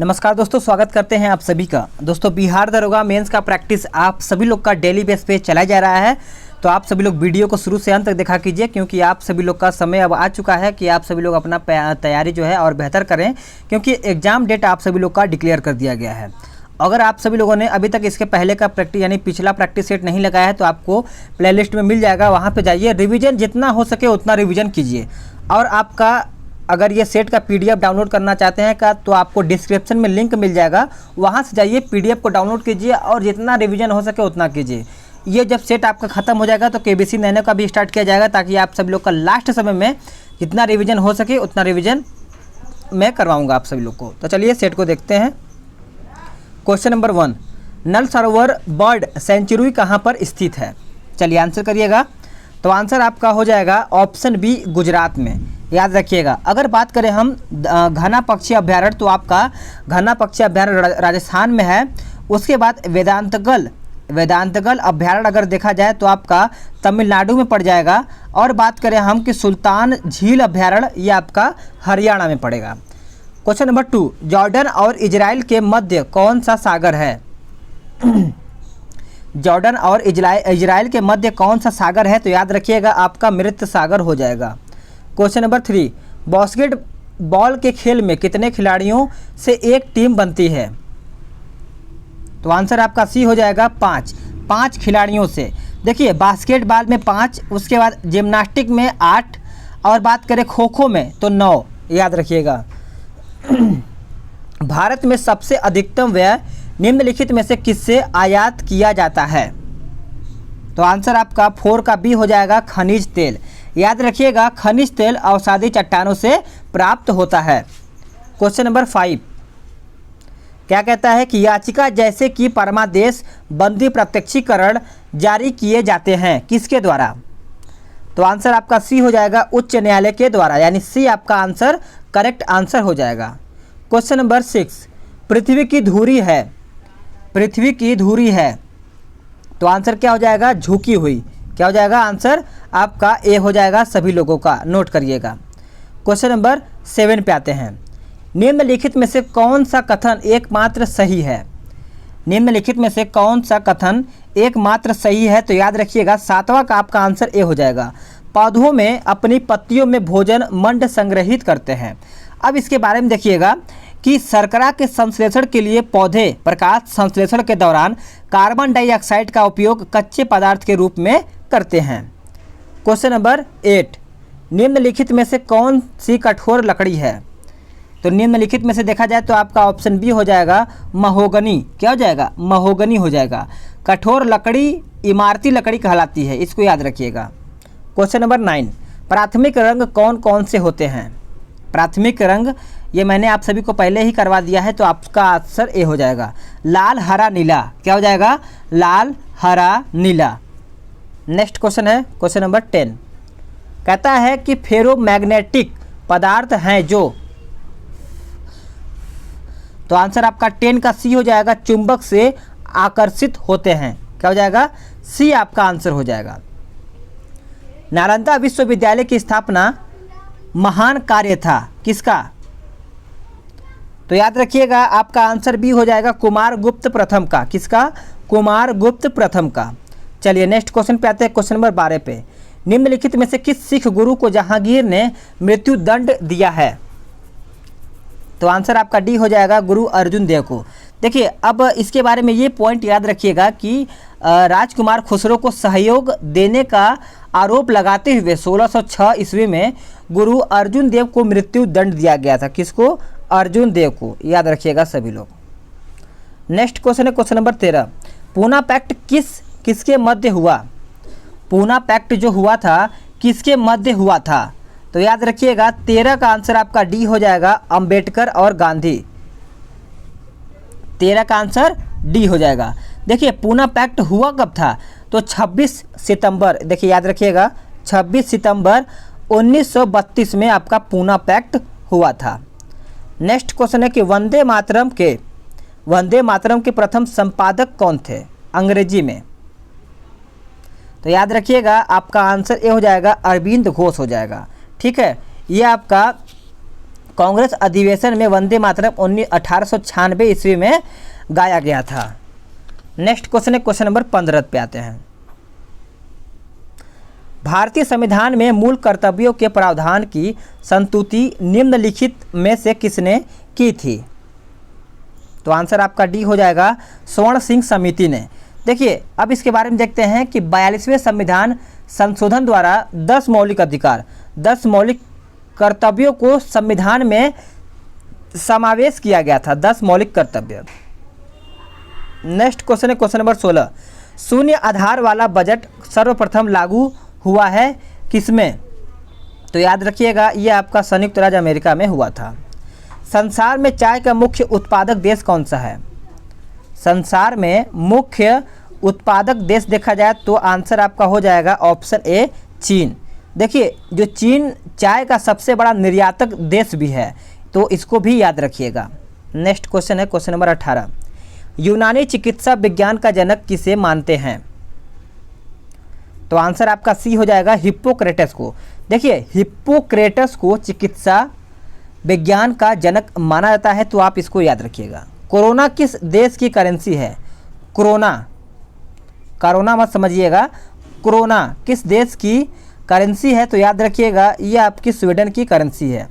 नमस्कार दोस्तों, स्वागत करते हैं आप सभी का। दोस्तों, बिहार दरोगा मेंस का प्रैक्टिस आप सभी लोग का डेली बेस पे चला जा रहा है, तो आप सभी लोग वीडियो को शुरू से अंत तक देखा कीजिए, क्योंकि आप सभी लोग का समय अब आ चुका है कि आप सभी लोग अपना तैयारी जो है और बेहतर करें, क्योंकि एग्ज़ाम डेट आप सभी लोग का डिक्लेयर कर दिया गया है। अगर आप सभी लोगों ने अभी तक इसके पहले का प्रैक्टिस यानी पिछला प्रैक्टिस सेट नहीं लगाया है तो आपको प्लेलिस्ट में मिल जाएगा, वहाँ पे जाइए, रिवीजन जितना हो सके उतना रिवीजन कीजिए। और आपका अगर ये सेट का पीडीएफ डाउनलोड करना चाहते हैं का तो आपको डिस्क्रिप्शन में लिंक मिल जाएगा, वहाँ से जाइए, पीडीएफ को डाउनलोड कीजिए और जितना रिवीजन हो सके उतना कीजिए। ये जब सेट आपका ख़त्म हो जाएगा तो केबीसी नैनो का भी स्टार्ट किया जाएगा, ताकि आप सभी लोग का लास्ट समय में जितना रिवीजन हो सके उतना रिवीजन मैं करवाऊँगा आप सभी लोग को। तो चलिए सेट को देखते हैं। क्वेश्चन नंबर 1, नल सरोवर बर्ड सेंचुरी कहाँ पर स्थित है? चलिए आंसर करिएगा। तो आंसर आपका हो जाएगा ऑप्शन बी, गुजरात में। याद रखिएगा। अगर बात करें हम घना पक्षी अभ्यारण्य, तो आपका घना पक्षी अभ्यारण्य राजस्थान में है। उसके बाद वेदांतगल अभ्यारण्य अगर देखा जाए तो आपका तमिलनाडु में पड़ जाएगा। और बात करें हम कि सुल्तान झील अभ्यारण्य, ये आपका हरियाणा में पड़ेगा। क्वेश्चन नंबर 2, जॉर्डन और इजराइल के मध्य कौन सा सागर है? जॉर्डन और इजराइल के मध्य कौन सा सागर है? तो याद रखिएगा, आपका मृत सागर हो जाएगा। क्वेश्चन नंबर 3, बास्केटबॉल के खेल में कितने खिलाड़ियों से एक टीम बनती है? तो आंसर आपका सी हो जाएगा 5 खिलाड़ियों से। देखिए, बास्केटबॉल में 5, उसके बाद जिम्नास्टिक में 8, और बात करें खो खो में तो 9। याद रखिएगा। भारत में सबसे अधिकतम व्यय निम्नलिखित में से किससे आयात किया जाता है? तो आंसर आपका 4 का बी हो जाएगा, खनिज तेल। याद रखिएगा, खनिज तेल अवसादी चट्टानों से प्राप्त होता है। क्वेश्चन नंबर 5 क्या कहता है कि याचिका जैसे कि परमादेश बंदी प्रत्यक्षीकरण जारी किए जाते हैं, किसके द्वारा? तो आंसर आपका सी हो जाएगा, उच्च न्यायालय के द्वारा, यानी सी आपका आंसर करेक्ट आंसर हो जाएगा। क्वेश्चन नंबर 6, पृथ्वी की धुरी है, तो आंसर क्या हो जाएगा? झुकी हुई। क्या हो जाएगा? आंसर आपका ए हो जाएगा, सभी लोगों का नोट करिएगा। क्वेश्चन नंबर 7 पे आते हैं। निम्नलिखित में से कौन सा कथन एकमात्र सही है? निम्नलिखित में से कौन सा कथन एकमात्र सही है? तो याद रखिएगा, 7वां का आपका आंसर ए हो जाएगा। पौधों में अपनी पत्तियों में भोजन मंड संग्रहित करते हैं। अब इसके बारे में देखिएगा कि शर्करा के संश्लेषण के लिए पौधे प्रकाश संश्लेषण के दौरान कार्बन डाइऑक्साइड का उपयोग कच्चे पदार्थ के रूप में करते हैं। क्वेश्चन नंबर 8, निम्नलिखित में से कौन सी कठोर लकड़ी है? तो निम्नलिखित में से देखा जाए तो आपका ऑप्शन बी हो जाएगा, महोगनी। क्या हो जाएगा? महोगनी हो जाएगा। कठोर लकड़ी इमारती लकड़ी कहलाती है, इसको याद रखिएगा। क्वेश्चन नंबर 9, प्राथमिक रंग कौन कौन से होते हैं? प्राथमिक रंग ये मैंने आप सभी को पहले ही करवा दिया है, तो आपका आंसर ए हो जाएगा, लाल हरा नीला। क्या हो जाएगा? लाल हरा नीला। नेक्स्ट क्वेश्चन है क्वेश्चन नंबर 10, कहता है कि फेरोमैग्नेटिक पदार्थ हैं जो, तो आंसर आपका 10 का सी हो जाएगा, चुंबक से आकर्षित होते हैं। क्या हो जाएगा? सी आपका आंसर हो जाएगा। नालंदा विश्वविद्यालय की स्थापना महान कार्य था, किसका? तो याद रखिएगा, आपका आंसर बी हो जाएगा, कुमारगुप्त प्रथम का। किसका? कुमारगुप्त प्रथम का। चलिए नेक्स्ट क्वेश्चन पे आते हैं, क्वेश्चन नंबर 12 पे। निम्नलिखित में से किस सिख गुरु को जहांगीर ने मृत्यु दंड दिया है? तो आंसर आपका डी हो जाएगा, गुरु अर्जुन देव को। देखिए, अब इसके बारे में ये पॉइंट याद रखिएगा कि राजकुमार खुसरो को सहयोग देने का आरोप लगाते हुए 1606 ईस्वी में गुरु अर्जुन देव को मृत्यु दंड दिया गया था। किसको? अर्जुन देव को। याद रखिएगा सभी लोग। नेक्स्ट क्वेश्चन है क्वेश्चन नंबर 13, पूना पैक्ट किसके मध्य हुआ? पूना पैक्ट जो हुआ था किसके मध्य हुआ था? तो याद रखिएगा, 13 का आंसर आपका डी हो जाएगा, अंबेडकर और गांधी। 13 का आंसर डी हो जाएगा। देखिए, पूना पैक्ट हुआ कब था? तो 26 सितंबर, देखिए याद रखिएगा, 26 सितंबर 1932 में आपका पूना पैक्ट हुआ था। नेक्स्ट क्वेश्चन है कि वंदे मातरम के प्रथम संपादक कौन थे अंग्रेजी में? तो याद रखिएगा, आपका आंसर ए हो जाएगा, अरविंद घोष हो जाएगा। ठीक है, ये आपका कांग्रेस अधिवेशन में वंदे मातरम 1896 ईस्वी में गाया गया था। नेक्स्ट क्वेश्चन है क्वेश्चन नंबर 15 पे आते हैं। भारतीय संविधान में मूल कर्तव्यों के प्रावधान की संस्तुति निम्नलिखित में से किसने की थी? तो आंसर आपका डी हो जाएगा, स्वर्ण सिंह समिति ने। देखिए अब इसके बारे में देखते हैं कि 42वें संविधान संशोधन द्वारा 10 मौलिक अधिकार, 10 मौलिक कर्तव्यों को संविधान में समावेश किया गया था, 10 मौलिक कर्तव्य। नेक्स्ट क्वेश्चन है क्वेश्चन नंबर 16। शून्य आधार वाला बजट सर्वप्रथम लागू हुआ है किसमें? तो याद रखिएगा ये आपका संयुक्त राज्य अमेरिका में हुआ था। संसार में चाय का मुख्य उत्पादक देश कौन सा है? संसार में मुख्य उत्पादक देश देखा जाए तो आंसर आपका हो जाएगा ऑप्शन ए चीन। देखिए जो चीन चाय का सबसे बड़ा निर्यातक देश भी है, तो इसको भी याद रखिएगा। नेक्स्ट क्वेश्चन है क्वेश्चन नंबर 18। यूनानी चिकित्सा विज्ञान का जनक किसे मानते हैं? तो आंसर आपका सी हो जाएगा, हिप्पोक्रेटस को। देखिए हिप्पोक्रेटस को चिकित्सा विज्ञान का जनक माना जाता है, तो आप इसको याद रखिएगा। कोरोना किस देश की करेंसी है? कोरोना मत समझिएगा, कोरोना किस देश की करेंसी है? तो याद रखिएगा ये आपकी स्वीडन की करेंसी है।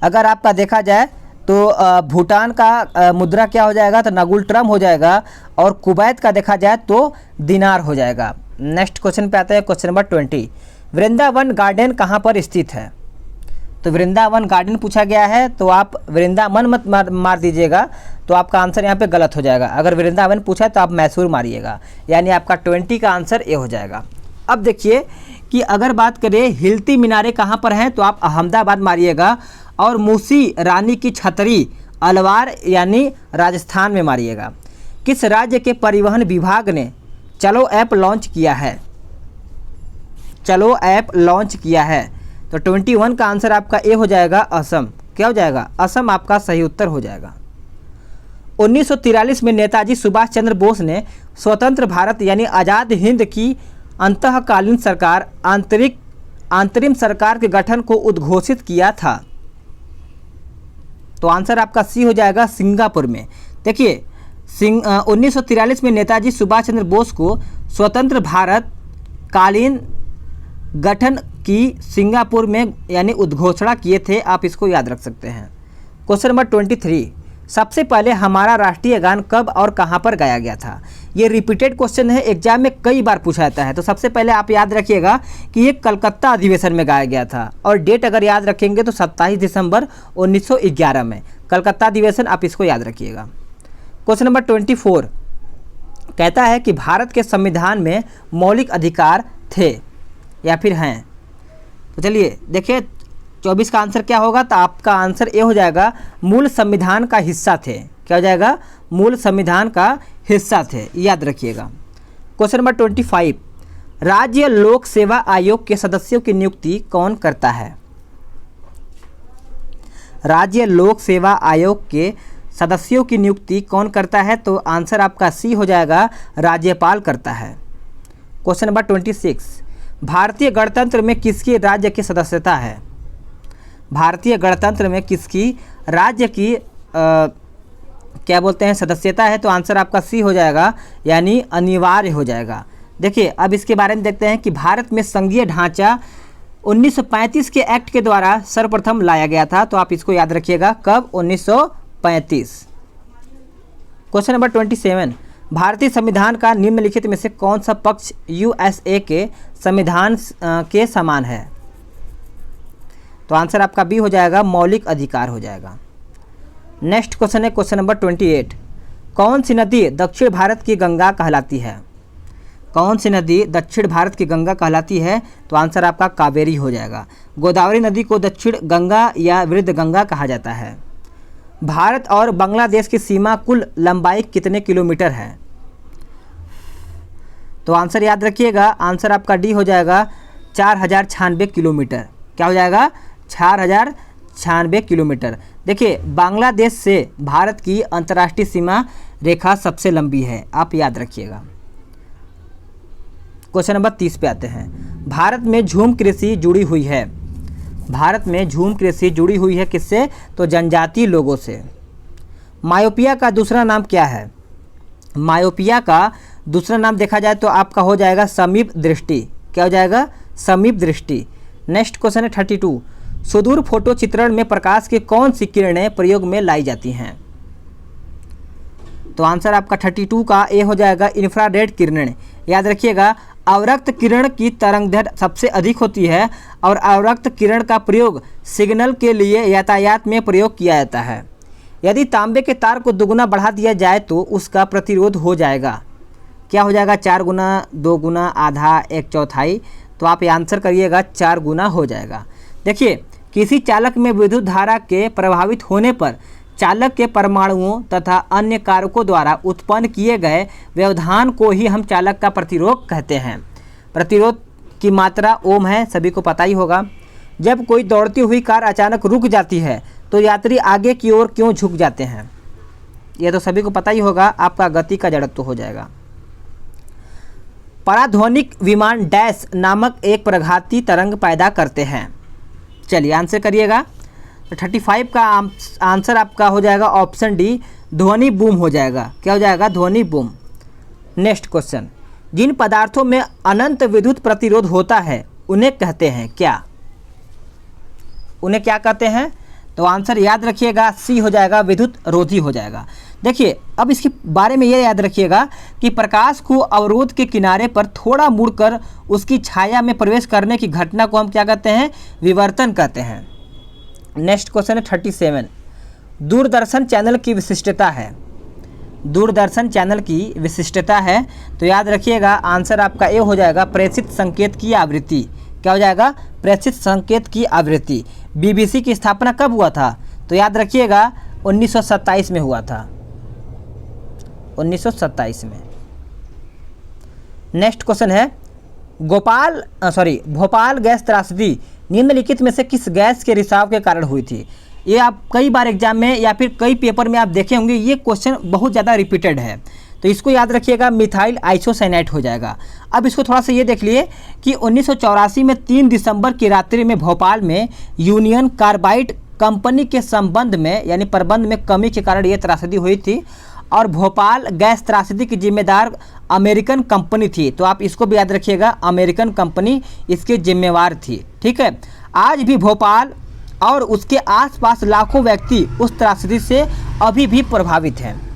अगर आपका देखा जाए तो भूटान का मुद्रा क्या हो जाएगा? तो नगुल ट्रम हो जाएगा, और कुवैत का देखा जाए तो दिनार हो जाएगा। नेक्स्ट क्वेश्चन पे आता है क्वेश्चन नंबर 20। वृंदावन गार्डन कहाँ पर स्थित है? तो वृंदावन गार्डन पूछा गया है, तो आप वृंदावन मत मार दीजिएगा, तो आपका आंसर यहाँ पे गलत हो जाएगा। अगर वृंदावन पूछा है तो आप मैसूर मारिएगा, यानी आपका 20 का आंसर ए हो जाएगा। अब देखिए कि अगर बात करें हिलती मीनारें कहाँ पर हैं, तो आप अहमदाबाद मारिएगा, और मूसी रानी की छतरी अलवार यानी राजस्थान में मारिएगा। किस राज्य के परिवहन विभाग ने चलो ऐप लॉन्च किया है? चलो ऐप लॉन्च किया है, तो 21 का आंसर आपका ए हो जाएगा, असम। क्या हो जाएगा? असम आपका सही उत्तर हो जाएगा। 1943 में नेताजी सुभाष चंद्र बोस ने स्वतंत्र भारत यानी आज़ाद हिंद की अंतःकालीन सरकार अंतरिम सरकार के गठन को उद्घोषित किया था। तो आंसर आपका सी हो जाएगा, सिंगापुर में। देखिए 1943 में नेताजी सुभाष चंद्र बोस को स्वतंत्र भारत कालीन गठन की सिंगापुर में यानी उद्घोषणा किए थे, आप इसको याद रख सकते हैं। Question number 23। सबसे पहले हमारा राष्ट्रीय गान कब और कहां पर गाया गया था? ये रिपीटेड क्वेश्चन है, एग्जाम में कई बार पूछा जाता है। तो सबसे पहले आप याद रखिएगा कि ये कलकत्ता अधिवेशन में गाया गया था, और डेट अगर याद रखेंगे तो 27 दिसंबर 1911 में कलकत्ता अधिवेशन, आप इसको याद रखिएगा। क्वेश्चन नंबर 24 कहता है कि भारत के संविधान में मौलिक अधिकार थे या फिर हैं? तो चलिए देखिए 24 का आंसर क्या होगा? तो आपका आंसर ए हो जाएगा, मूल संविधान का हिस्सा थे। क्या हो जाएगा? मूल संविधान का हिस्सा थे, याद रखिएगा। Question number 25। राज्य लोक सेवा आयोग के सदस्यों की नियुक्ति कौन करता है? राज्य लोक सेवा आयोग के सदस्यों की नियुक्ति कौन करता है? तो आंसर आपका सी हो जाएगा, राज्यपाल करता है। Question number 26। भारतीय गणतंत्र में किसकी राज्य की सदस्यता है? भारतीय गणतंत्र में किसकी राज्य की क्या बोलते हैं सदस्यता है? तो आंसर आपका सी हो जाएगा, यानी अनिवार्य हो जाएगा। देखिए अब इसके बारे में देखते हैं कि भारत में संघीय ढांचा 1935 के एक्ट के द्वारा सर्वप्रथम लाया गया था, तो आप इसको याद रखिएगा, कब? 1935। Question number 27। भारतीय संविधान का निम्नलिखित में से कौन सा पक्ष यूएसए के संविधान के समान है? तो आंसर आपका बी हो जाएगा, मौलिक अधिकार हो जाएगा। नेक्स्ट क्वेश्चन है क्वेश्चन नंबर 28। कौन सी नदी दक्षिण भारत की गंगा कहलाती है? कौन सी नदी दक्षिण भारत की गंगा कहलाती है? तो आंसर आपका कावेरी हो जाएगा। गोदावरी नदी को दक्षिण गंगा या वृद्ध गंगा कहा जाता है। भारत और बांग्लादेश की सीमा कुल लंबाई कितने किलोमीटर है? तो आंसर याद रखिएगा, आंसर आपका डी हो जाएगा, 4096 किलोमीटर। क्या हो जाएगा? 4096 किलोमीटर। देखिए बांग्लादेश से भारत की अंतर्राष्ट्रीय सीमा रेखा सबसे लंबी है, आप याद रखिएगा। क्वेश्चन नंबर 30 पे आते हैं। भारत में झूम कृषि जुड़ी हुई है। भारत में झूम कृषि जुड़ी हुई है किससे? तो जनजातीय लोगों से। मायोपिया का दूसरा नाम क्या है? मायोपिया का दूसरा नाम देखा जाए तो आपका हो जाएगा समीप दृष्टि। क्या हो जाएगा? समीप दृष्टि। नेक्स्ट क्वेश्चन है 32। सुदूर फोटो चित्रण में प्रकाश की कौन सी किरणें प्रयोग में लाई जाती हैं? तो आंसर आपका 32 का ए हो जाएगा इंफ्रारेड किरणें। याद रखिएगा, अवरक्त किरण की तरंगदैर्घ्य सबसे अधिक होती है और अवरक्त किरण का प्रयोग सिग्नल के लिए यातायात में प्रयोग किया जाता है। यदि तांबे के तार को दुगुना बढ़ा दिया जाए तो उसका प्रतिरोध हो जाएगा, क्या हो जाएगा? 4 गुना, 2 गुना, आधा, 1/4। तो आप ये आंसर करिएगा 4 गुना हो जाएगा। देखिए, किसी चालक में विद्युत धारा के प्रभावित होने पर चालक के परमाणुओं तथा अन्य कारकों द्वारा उत्पन्न किए गए व्यवधान को ही हम चालक का प्रतिरोध कहते हैं। प्रतिरोध की मात्रा ओम है, सभी को पता ही होगा। जब कोई दौड़ती हुई कार अचानक रुक जाती है तो यात्री आगे की ओर क्यों झुक जाते हैं? ये तो सभी को पता ही होगा, आपका गति का जड़त्व हो जाएगा। पराध्वनिक विमान डैश नामक एक प्रघाती तरंग पैदा करते हैं। चलिए आंसर करिएगा। तो 35 का आंसर आपका हो जाएगा ऑप्शन डी, ध्वनि बूम हो जाएगा। क्या हो जाएगा? ध्वनि बूम। नेक्स्ट क्वेश्चन, जिन पदार्थों में अनंत विद्युत प्रतिरोध होता है उन्हें कहते हैं क्या? उन्हें क्या कहते हैं? तो आंसर याद रखिएगा, सी हो जाएगा, विद्युत रोधी हो जाएगा। देखिए, अब इसके बारे में ये याद रखिएगा कि प्रकाश को अवरोध के किनारे पर थोड़ा मुड़कर उसकी छाया में प्रवेश करने की घटना को हम क्या कहते हैं? विवर्तन कहते हैं। नेक्स्ट क्वेश्चन है 37। दूरदर्शन चैनल की विशिष्टता है। दूरदर्शन चैनल की विशिष्टता है, तो याद रखिएगा आंसर आपका ए हो जाएगा, प्रेषित संकेत की आवृत्ति। क्या हो जाएगा? प्रेषित संकेत की आवृत्ति। बीबीसी की स्थापना कब हुआ था? तो याद रखिएगा 1927 में हुआ था, 1927 में। नेक्स्ट क्वेश्चन है भोपाल गैस त्रासदी निम्नलिखित में से किस गैस के रिसाव के कारण हुई थी? ये आप कई बार एग्जाम में या फिर कई पेपर में आप देखे होंगे, ये क्वेश्चन बहुत ज़्यादा रिपीटेड है, तो इसको याद रखिएगा, मिथाइल आइसोसाइनाइट हो जाएगा। अब इसको थोड़ा सा ये देख लिए कि 1984 में 3 दिसंबर की रात्रि में भोपाल में यूनियन कार्बाइड कंपनी के संबंध में यानी प्रबंध में कमी के कारण ये त्रासदी हुई थी और भोपाल गैस त्रासदी की जिम्मेदार अमेरिकन कंपनी थी। तो आप इसको भी याद रखिएगा, अमेरिकन कंपनी इसके जिम्मेवार थी। ठीक है, आज भी भोपाल और उसके आसपास लाखों व्यक्ति उस त्रासदी से अभी भी प्रभावित हैं।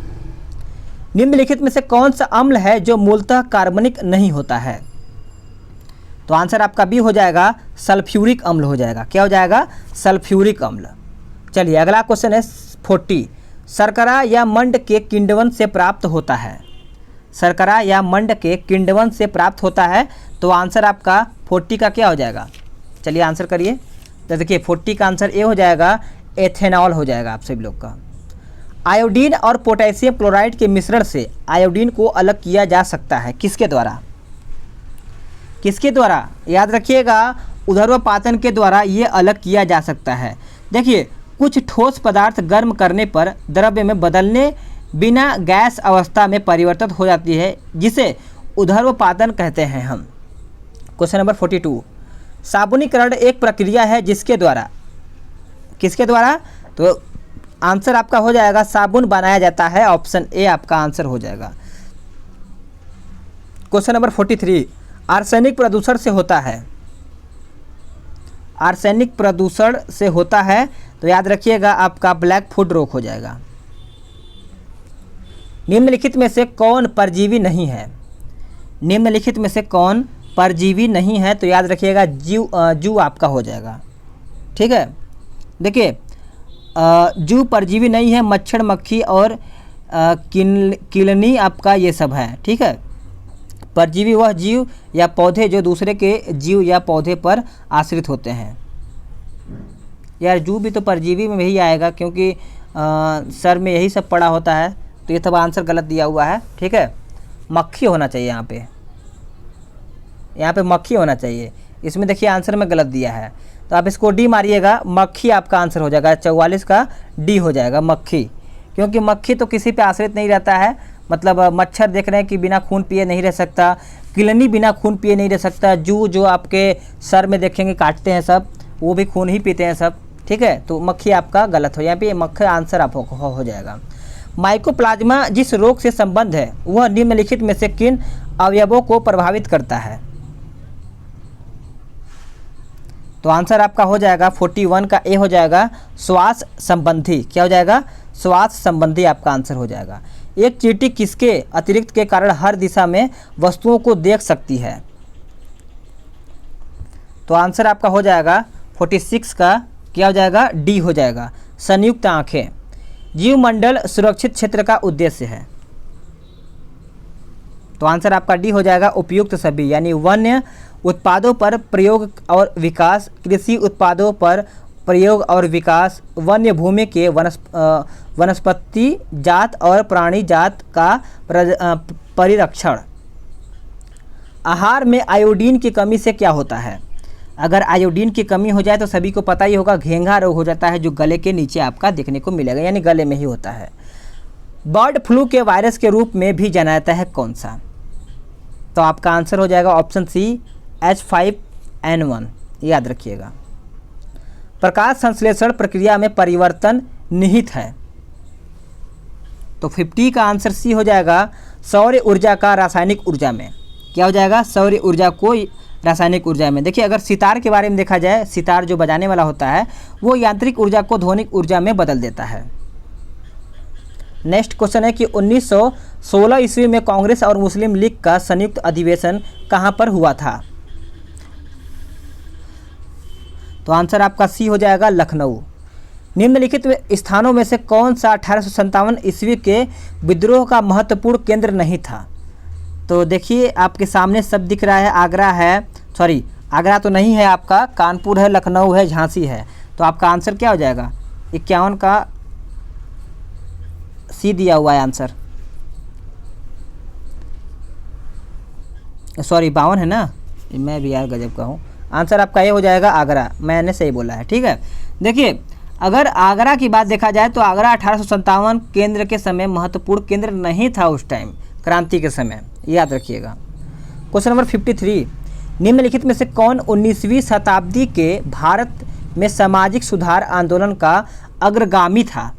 निम्नलिखित में से कौन सा अम्ल है जो मूलतः कार्बनिक नहीं होता है? तो आंसर आपका बी हो जाएगा, सल्फ्यूरिक अम्ल हो जाएगा। क्या हो जाएगा? सल्फ्यूरिक अम्ल। चलिए अगला क्वेश्चन है 40। शर्करा या मंड के किण्वन से प्राप्त होता है। शर्करा या मंड के किण्वन से प्राप्त होता है, तो आंसर आपका 40 का क्या हो जाएगा? चलिए आंसर करिए। तो देखिए 40 का आंसर ए हो जाएगा, एथेनॉल हो जाएगा आप सभी लोग का। आयोडीन और पोटेशियम क्लोराइड के मिश्रण से आयोडीन को अलग किया जा सकता है, किसके द्वारा? किसके द्वारा? याद रखिएगा, ऊर्ध्वपातन के द्वारा ये अलग किया जा सकता है। देखिए, कुछ ठोस पदार्थ गर्म करने पर द्रव्य में बदलने बिना गैस अवस्था में परिवर्तित हो जाती है, जिसे ऊर्ध्वपातन कहते हैं हम। Question number 42। साबुनीकरण एक प्रक्रिया है जिसके द्वारा, किसके द्वारा? तो आंसर आपका हो जाएगा, साबुन बनाया जाता है। ऑप्शन ए आपका आंसर हो जाएगा। Question number 43। आर्सेनिक प्रदूषण से होता है। आर्सेनिक प्रदूषण से होता है, तो याद रखिएगा आपका ब्लैक फुट रोग हो जाएगा। निम्नलिखित में से कौन परजीवी नहीं है? निम्नलिखित में से कौन परजीवी नहीं है? तो याद रखिएगा जू आपका हो जाएगा। ठीक है, देखिए जू परजीवी नहीं है, मच्छर, मक्खी और किलनी आपका ये सब है। ठीक है, परजीवी वह जीव या पौधे जो दूसरे के जीव या पौधे पर आश्रित होते हैं। यार जू भी तो परजीवी में ही आएगा, क्योंकि सर में यही सब पड़ा होता है, तो ये सब आंसर गलत दिया हुआ है। ठीक है, मक्खी होना चाहिए यहाँ पे मक्खी होना चाहिए। इसमें देखिए आंसर में गलत दिया है, तो आप इसको डी मारिएगा, मक्खी आपका आंसर हो जाएगा। 44 का डी हो जाएगा, मक्खी। क्योंकि मक्खी तो किसी पे आश्रित नहीं रहता है, मतलब मच्छर देख रहे हैं कि बिना खून पिए नहीं रह सकता, किलनी बिना खून पिए नहीं रह सकता, जू जो आपके सर में देखेंगे काटते हैं सब, वो भी खून ही पीते हैं सब, ठीक है। तो मक्खी आपका गलत हो, यहाँ पे मक्खी आंसर आप हो जाएगा। माइकोप्लाज्मा जिस रोग से संबंध है वह निम्नलिखित में से किन अवयवों को प्रभावित करता है? तो आंसर आपका हो जाएगा 41 का ए हो जाएगा, श्वास संबंधी। क्या हो जाएगा? श्वास संबंधी आपका आंसर हो जाएगा। एक चींटी किसके अतिरिक्त के कारण हर दिशा में वस्तुओं को देख सकती है? तो आंसर आपका हो जाएगा 46 का क्या हो जाएगा? डी हो जाएगा, संयुक्त आंखें। जीवमंडल सुरक्षित क्षेत्र का उद्देश्य है। तो आंसर आपका डी हो जाएगा, उपयुक्त सभी, यानी वन्य उत्पादों पर प्रयोग और विकास, कृषि उत्पादों पर प्रयोग और विकास, वन्य भूमि के वनस्पति जात और प्राणी जात का परिरक्षण। आहार में आयोडीन की कमी से क्या होता है? अगर आयोडीन की कमी हो जाए तो सभी को पता ही होगा, घेंघा रोग हो जाता है, जो गले के नीचे आपका देखने को मिलेगा, यानी गले में ही होता है। बर्ड फ्लू के वायरस के रूप में भी जाना जाता है कौन सा? तो आपका आंसर हो जाएगा ऑप्शन सी, H5N1, याद रखिएगा। प्रकाश संश्लेषण प्रक्रिया में परिवर्तन निहित है। तो 50 का आंसर सी हो जाएगा, सौर ऊर्जा का रासायनिक ऊर्जा में। क्या हो जाएगा? सौर ऊर्जा को रासायनिक ऊर्जा में। देखिए, अगर सितार के बारे में देखा जाए, सितार जो बजाने वाला होता है वो यांत्रिक ऊर्जा को ध्वनिक ऊर्जा में बदल देता है। नेक्स्ट क्वेश्चन है कि 1916 ईस्वी में कांग्रेस और मुस्लिम लीग का संयुक्त अधिवेशन कहां पर हुआ था? तो आंसर आपका सी हो जाएगा, लखनऊ। निम्नलिखित स्थानों में से कौन सा 1857 ईस्वी के विद्रोह का महत्वपूर्ण केंद्र नहीं था? तो देखिए, आपके सामने सब दिख रहा है, आगरा है, सॉरी आगरा तो नहीं है आपका, कानपुर है, लखनऊ है, झांसी है। तो आपका आंसर क्या हो जाएगा? 51 का सी दिया हुआ है आंसर, सॉरी 52 है ना, मैं भी यार गजब का हूँ। आंसर आपका ये हो जाएगा आगरा, मैंने सही बोला है, ठीक है। देखिए, अगर आगरा की बात देखा जाए तो आगरा 1857 केंद्र के समय महत्वपूर्ण केंद्र नहीं था उस टाइम, क्रांति के समय, याद रखिएगा। क्वेश्चन नंबर 53, निम्नलिखित में से कौन 19वीं शताब्दी के भारत में सामाजिक सुधार आंदोलन का अग्रगामी था?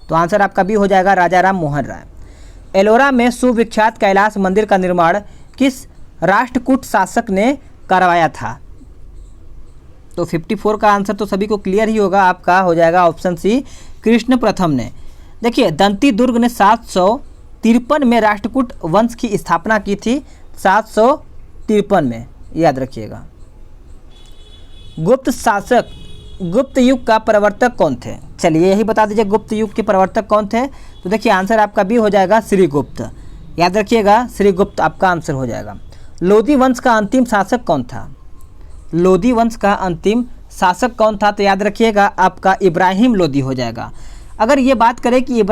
तो आंसर आपका भी हो जाएगा, राजा राम मोहन राय। एलोरा में सुविख्यात कैलाश मंदिर का निर्माण किस राष्ट्रकूट शासक ने करवाया था? तो 54 का आंसर तो सभी को क्लियर ही होगा, आपका हो जाएगा ऑप्शन सी, कृष्ण प्रथम ने। देखिए, दंती दुर्ग ने 753 में राष्ट्रकूट वंश की स्थापना की थी, 753 में, याद रखिएगा। गुप्त शासक गुप्त युग का प्रवर्तक कौन थे? चलिए यही बता दीजिए, गुप्त युग के प्रवर्तक कौन थे? तो देखिए, आंसर आपका भी हो जाएगा श्रीगुप्त, याद रखिएगा, श्रीगुप्त आपका आंसर हो जाएगा। लोधी वंश का अंतिम शासक कौन था? लोधी वंश का अंतिम शासक कौन था? तो याद रखिएगा, आपका इब्राहिम लोधी हो जाएगा। अगर ये बात करें कि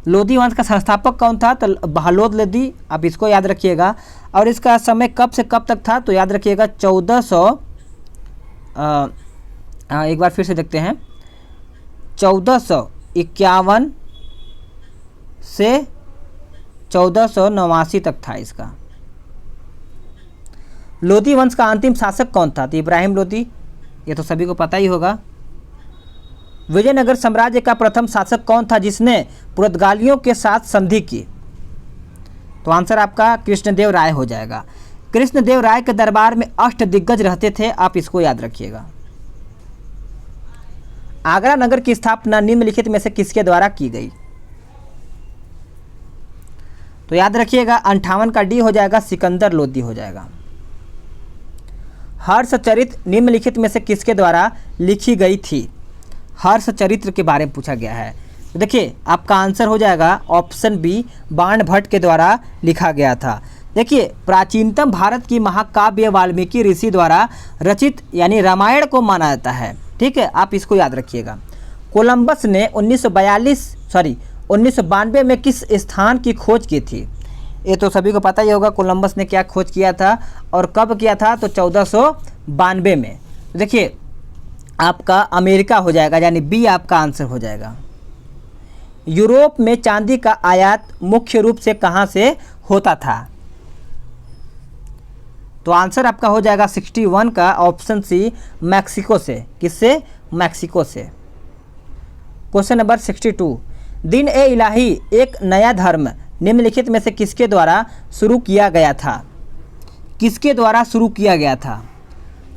लोधी वंश का संस्थापक कौन था, तो बहलोद लोधी, आप इसको याद रखिएगा। और इसका समय कब से कब तक था? तो याद रखिएगा 1400, एक बार फिर से देखते हैं, 1451 से 1489 तक था इसका। लोधी वंश का अंतिम शासक कौन था? तो इब्राहिम लोधी, ये तो सभी को पता ही होगा। विजयनगर साम्राज्य का प्रथम शासक कौन था जिसने पुर्तगालियों के साथ संधि की? तो आंसर आपका कृष्णदेव राय हो जाएगा। कृष्णदेव राय के दरबार में अष्टदिग्गज रहते थे, आप इसको याद रखिएगा। आगरा नगर की स्थापना निम्नलिखित में से किसके द्वारा की गई? तो याद रखिएगा 58 का डी हो जाएगा, सिकंदर लोधी हो जाएगा। हर्षचरित निम्नलिखित में से किसके द्वारा लिखी गई थी? हर्षचरित्र के बारे में पूछा गया है। तो देखिए, आपका आंसर हो जाएगा ऑप्शन बी, बाणभट्ट के द्वारा लिखा गया था। देखिए, प्राचीनतम भारत की महाकाव्य वाल्मीकि ऋषि द्वारा रचित यानी रामायण को माना जाता है, ठीक है, आप इसको याद रखिएगा। कोलंबस ने 1992 में किस स्थान की खोज की थी? ये तो सभी को पता ही होगा, कोलंबस ने क्या खोज किया था और कब किया था? तो 1492 में। देखिए, आपका अमेरिका हो जाएगा, यानी बी आपका आंसर हो जाएगा। यूरोप में चांदी का आयात मुख्य रूप से कहां से होता था? तो आंसर आपका हो जाएगा 61 का ऑप्शन सी, मैक्सिको से। किससे? मैक्सिको से। क्वेश्चन नंबर 62, दिन ए इलाही एक नया धर्म निम्नलिखित में से किसके द्वारा शुरू किया गया था? किसके द्वारा शुरू किया गया था?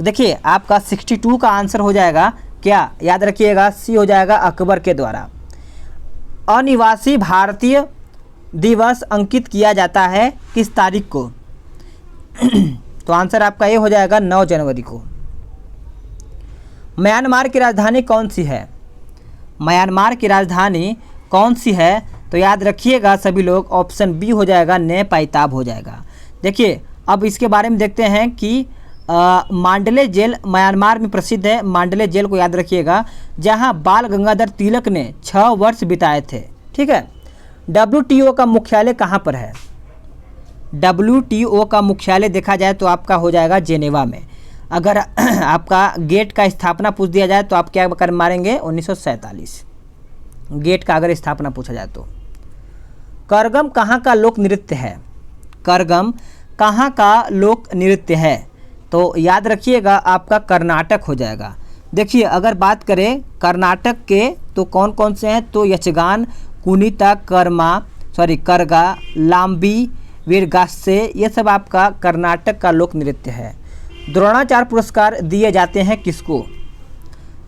देखिए आपका 62 का आंसर हो जाएगा क्या? याद रखिएगा, सी हो जाएगा, अकबर के द्वारा। अनिवासी भारतीय दिवस अंकित किया जाता है किस तारीख को? तो आंसर आपका ये हो जाएगा 9 जनवरी को। म्यांमार की राजधानी कौन सी है? म्यांमार की राजधानी कौन सी है? तो याद रखिएगा सभी लोग, ऑप्शन बी हो जाएगा, ने-पाइताव हो जाएगा। देखिए अब इसके बारे में देखते हैं कि मांडले जेल म्यांमार में प्रसिद्ध है। मांडले जेल को याद रखिएगा, जहां बाल गंगाधर तिलक ने 6 वर्ष बिताए थे। ठीक है। WTO का मुख्यालय कहां पर है? WTO का मुख्यालय देखा जाए तो आपका हो जाएगा जेनेवा में। अगर आपका गेट का स्थापना पूछ दिया जाए तो आप क्या कर मारेंगे? 1947। गेट का अगर स्थापना पूछा जाए तो। करगम कहाँ का लोक नृत्य है? करगम कहाँ का लोक नृत्य है? तो याद रखिएगा आपका कर्नाटक हो जाएगा। देखिए अगर बात करें कर्नाटक के तो कौन कौन से हैं? तो यक्षगान, कुनिता, करगा, लाम्बी, वीरगासे, ये सब आपका कर्नाटक का लोक नृत्य है। द्रोणाचार्य पुरस्कार दिए जाते हैं किसको?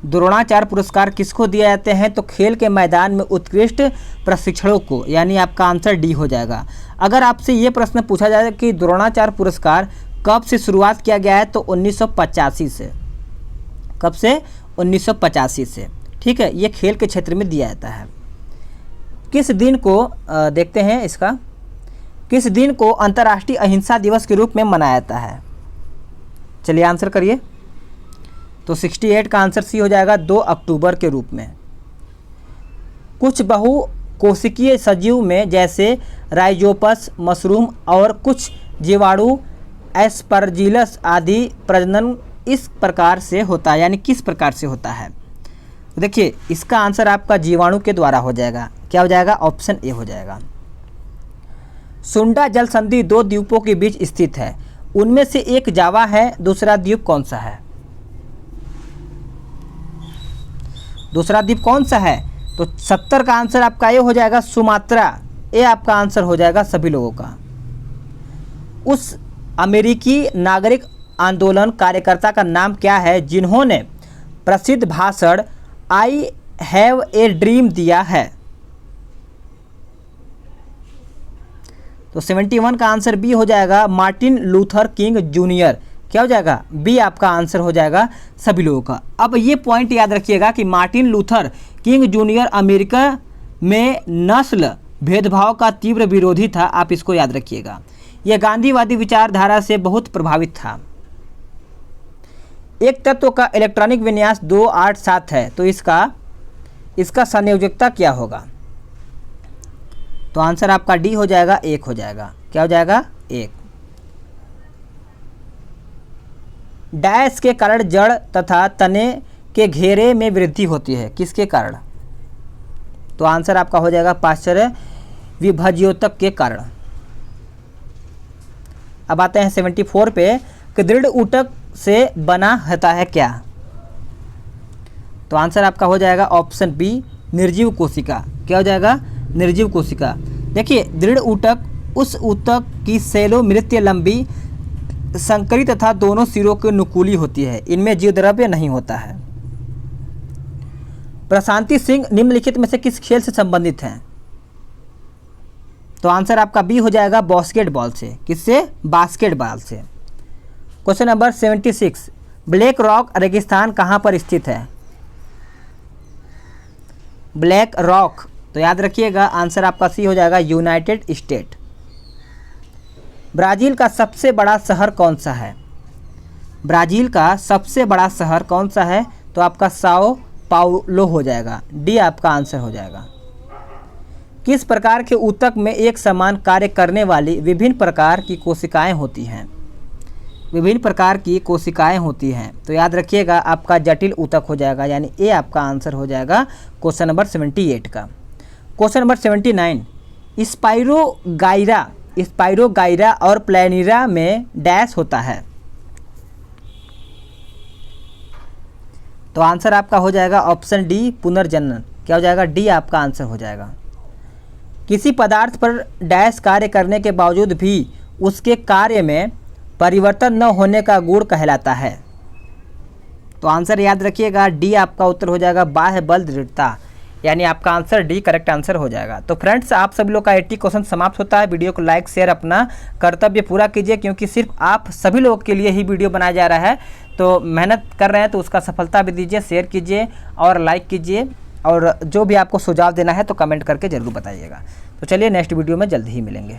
द्रोणाचार्य पुरस्कार किसको दिए जाते हैं? तो खेल के मैदान में उत्कृष्ट प्रशिक्षकों को, यानी आपका आंसर डी हो जाएगा। अगर आपसे ये प्रश्न पूछा जाए कि द्रोणाचार्य पुरस्कार कब से शुरुआत किया गया है? तो 1985 से। कब से? 1985 से। ठीक है, ये खेल के क्षेत्र में दिया जाता है। किस दिन को देखते हैं इसका, किस दिन को अंतर्राष्ट्रीय अहिंसा दिवस के रूप में मनाया जाता है? चलिए आंसर करिए। तो 68 का आंसर सी हो जाएगा, 2 अक्टूबर के रूप में। कुछ बहुकोशिकीय सजीव में जैसे राइजोपस, मशरूम और कुछ जीवाणु एस्परजिलस आदि प्रजनन इस प्रकार से होता है, यानी किस प्रकार से होता है? देखिए इसका आंसर आपका जीवाणु के द्वारा हो जाएगा। क्या हो जाएगा? ऑप्शन ए हो जाएगा। सुंडा जल संधि 2 द्वीपों के बीच स्थित है, उनमें से एक जावा है, दूसरा द्वीप कौन सा है? दूसरा द्वीप कौन सा है? तो 70 का आंसर आपका ये हो जाएगा, सुमात्रा। ये आपका आंसर हो जाएगा सभी लोगों का। उस अमेरिकी नागरिक आंदोलन कार्यकर्ता का नाम क्या है जिन्होंने प्रसिद्ध भाषण आई हैव ए ड्रीम दिया है? तो 71 का आंसर बी हो जाएगा, मार्टिन लूथर किंग जूनियर। क्या हो जाएगा? बी आपका आंसर हो जाएगा सभी लोगों का। अब ये पॉइंट याद रखिएगा कि Martin Luther king junior America में नस्ल भेदभाव का तीव्र विरोधी था। आप इसको याद रखिएगा। यह गांधीवादी विचारधारा से बहुत प्रभावित था। एक तत्व का इलेक्ट्रॉनिक विन्यास 287 है, तो इसका संयोजकता क्या होगा? तो आंसर आपका डी हो जाएगा, 1 हो जाएगा। क्या हो जाएगा? 1। डैश के कारण जड़ तथा तने के घेरे में वृद्धि होती है, किसके कारण? तो आंसर आपका हो जाएगा पाश्चर्य विभज्योतक के कारण। अब आते हैं 74 पे कि दृढ़ ऊतक से बना होता है क्या? तो आंसर आपका हो जाएगा ऑप्शन बी, निर्जीव कोशिका। क्या हो जाएगा? निर्जीव कोशिका। देखिए दृढ़ ऊतक उस ऊतक की सेलोमृत्यु लंबी, संकरी तथा दोनों सिरों के नुकीली होती है। इनमें जीवद्रव्य नहीं होता है। प्रशांति सिंह निम्नलिखित में से किस खेल से संबंधित हैं? तो आंसर आपका बी हो जाएगा, बास्केटबॉल से। किससे? बास्केटबॉल से। क्वेश्चन नंबर 76, ब्लैक रॉक रेगिस्तान कहाँ पर स्थित है? ब्लैक रॉक, तो याद रखिएगा आंसर आपका सी हो जाएगा, यूनाइटेड स्टेट। ब्राज़ील का सबसे बड़ा शहर कौन सा है? ब्राज़ील का सबसे बड़ा शहर कौन सा है? तो आपका साओ पाउलो हो जाएगा। डी आपका आंसर हो जाएगा। किस प्रकार के ऊतक में एक समान कार्य करने वाली विभिन्न प्रकार की कोशिकाएं होती हैं? विभिन्न प्रकार की कोशिकाएं होती हैं, तो याद रखिएगा आपका जटिल ऊतक हो जाएगा, यानी ए आपका आंसर हो जाएगा क्वेश्चन नंबर 78 का। क्वेश्चन नंबर 79, स्पाइरोगाइरा और प्लैनिरा में डैश होता है। तो आंसर आपका हो जाएगा ऑप्शन डी पुनर्जनन। क्या हो जाएगा? डी आपका आंसर हो जाएगा। किसी पदार्थ पर डैश कार्य करने के बावजूद भी उसके कार्य में परिवर्तन न होने का गुण कहलाता है। तो आंसर याद रखिएगा, डी आपका उत्तर हो जाएगा बाह्य बल दृढ़ता, यानी आपका आंसर डी करेक्ट आंसर हो जाएगा। तो फ्रेंड्स, आप सभी लोग का 80 क्वेश्चन समाप्त होता है। वीडियो को लाइक शेयर अपना कर्तव्य पूरा कीजिए, क्योंकि सिर्फ आप सभी लोगों के लिए ही वीडियो बनाया जा रहा है। तो मेहनत कर रहे हैं तो उसका सफलता भी दीजिए, शेयर कीजिए और लाइक कीजिए, और जो भी आपको सुझाव देना है तो कमेंट करके ज़रूर बताइएगा। तो चलिए नेक्स्ट वीडियो में जल्द ही मिलेंगे।